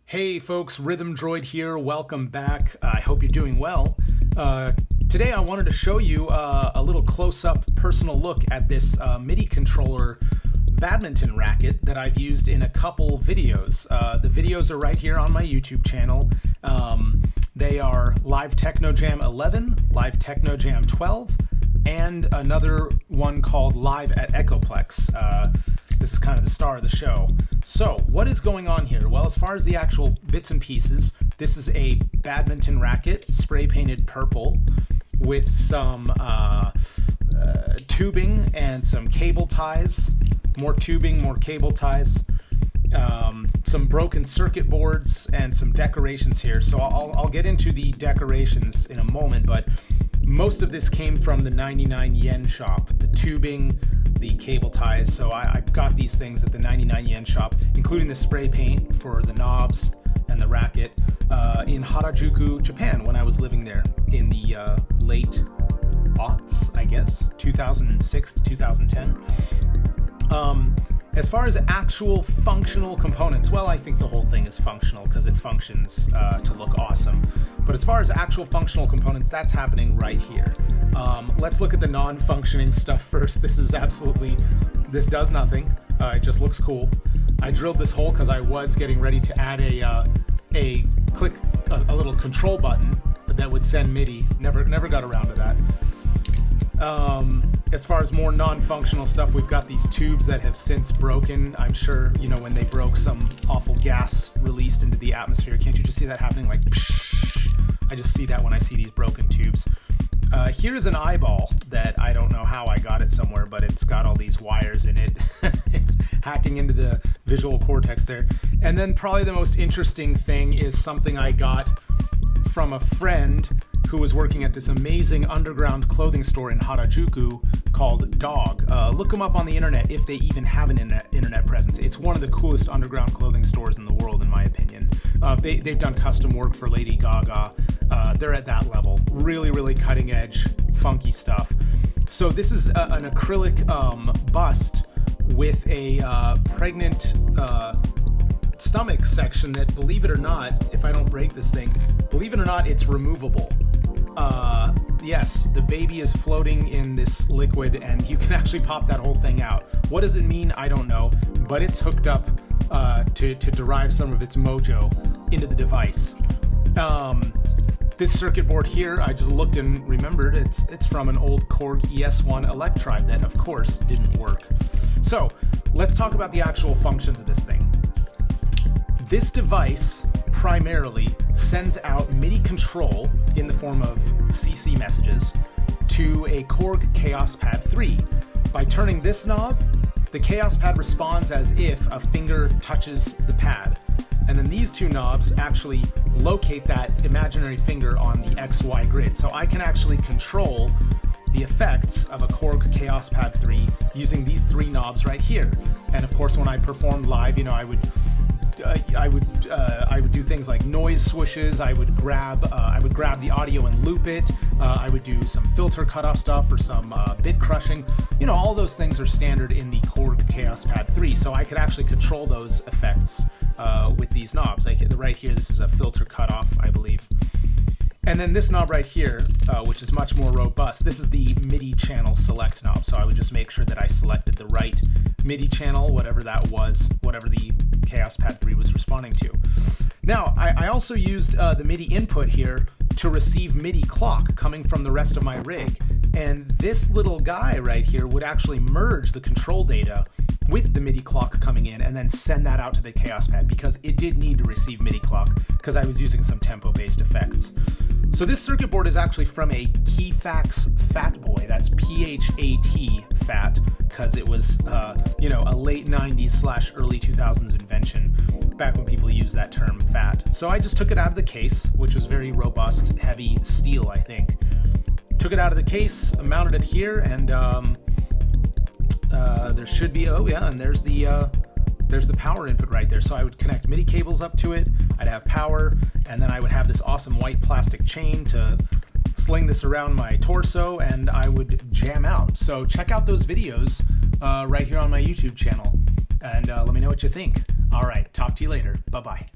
Hey folks, Rhythm Droid here. Welcome back. I hope you're doing well. Today I wanted to show you a little close-up personal look at this MIDI controller badminton racket that I've used in a couple videos. The videos are right here on my YouTube channel. They are Live Techno Jam 11, Live Techno Jam 12, and another one called Live at Echoplex. This is kind of the star of the show. So, what is going on here? Well, as far as the actual bits and pieces, this is a badminton racket, spray painted purple, with some tubing and some cable ties. More tubing, more cable ties. Some broken circuit boards and some decorations here. So I'll get into the decorations in a moment, but most of this came from the 99 yen shop. The tubing, the cable ties. So I got these things at the 99 yen shop, including the spray paint for the knobs and the racket in Harajuku, Japan, when I was living there in the late aughts, I guess, 2006 to 2010. As far as actual functional components, well, I think the whole thing is functional because it functions to look awesome. But as far as actual functional components, that's happening right here. Let's look at the non-functioning stuff first. This does nothing. It just looks cool. I drilled this hole because I was getting ready to add a little control button that would send MIDI. Never got around to that. As far as more non-functional stuff, we've got these tubes that have since broken. I'm sure, you know, when they broke, some awful gas released into the atmosphere. Can't you just see that happening? Like, psh! I just see that when I see these broken tubes. Here's an eyeball that I don't know how I got it somewhere, but it's got all these wires in it. It's hacking into the visual cortex there. And then probably the most interesting thing is something I got from a friend who was working at this amazing underground clothing store in Harajuku called Dog. Look them up on the internet if they even have an internet presence. It's one of the coolest underground clothing stores in the world, in my opinion. They've done custom work for Lady Gaga. They're at that level. Really, really cutting edge, funky stuff. So this is an acrylic bust with a pregnant stomach section that, believe it or not, if I don't break this thing, believe it or not, it's removable. Yes, the baby is floating in this liquid and you can actually pop that whole thing out. What does it mean? I don't know, but it's hooked up to derive some of its mojo into the device. This circuit board here, I just looked and remembered it's from an old Korg ES1 Electribe that, of course, didn't work. So, let's talk about the actual functions of this thing. This device primarily sends out MIDI control in the form of CC messages to a Korg Kaoss Pad 3. By turning this knob, the Kaoss Pad responds as if a finger touches the pad. And then these two knobs actually locate that imaginary finger on the XY grid. So I can actually control the effects of a Korg Kaoss Pad 3 using these three knobs right here. And of course, when I performed live, you know, I would do things like noise swishes. I would grab the audio and loop it. I would do some filter cutoff stuff or some bit crushing. You know, all those things are standard in the Korg Kaoss Pad 3. So I could actually control those effects with these knobs. Like right here, this is a filter cutoff, I believe. And then this knob right here, which is much more robust, this is the MIDI channel select knob. So I would just make sure that I selected the right MIDI channel, whatever that was, whatever the Kaoss Pad 3 was responding to. Now, I also used the MIDI input here to receive MIDI clock coming from the rest of my rig. And this little guy right here would actually merge the control data with the MIDI clock coming in and then send that out to the Kaoss Pad because it did need to receive MIDI clock because I was using some tempo-based effects. So this circuit board is actually from a Keyfax Phatboy. That's P-H-A-T, fat, because it was, a late 90s / early 2000s invention, back when people used that term fat. So I just took it out of the case, which was very robust, heavy steel, I think. Took it out of the case, mounted it here, and there should be, and there's the power input right there. So I would connect MIDI cables up to it, I'd have power, and then I would have this awesome white plastic chain to sling this around my torso, and I would jam out. So check out those videos right here on my YouTube channel, and let me know what you think. All right, talk to you later. Bye-bye.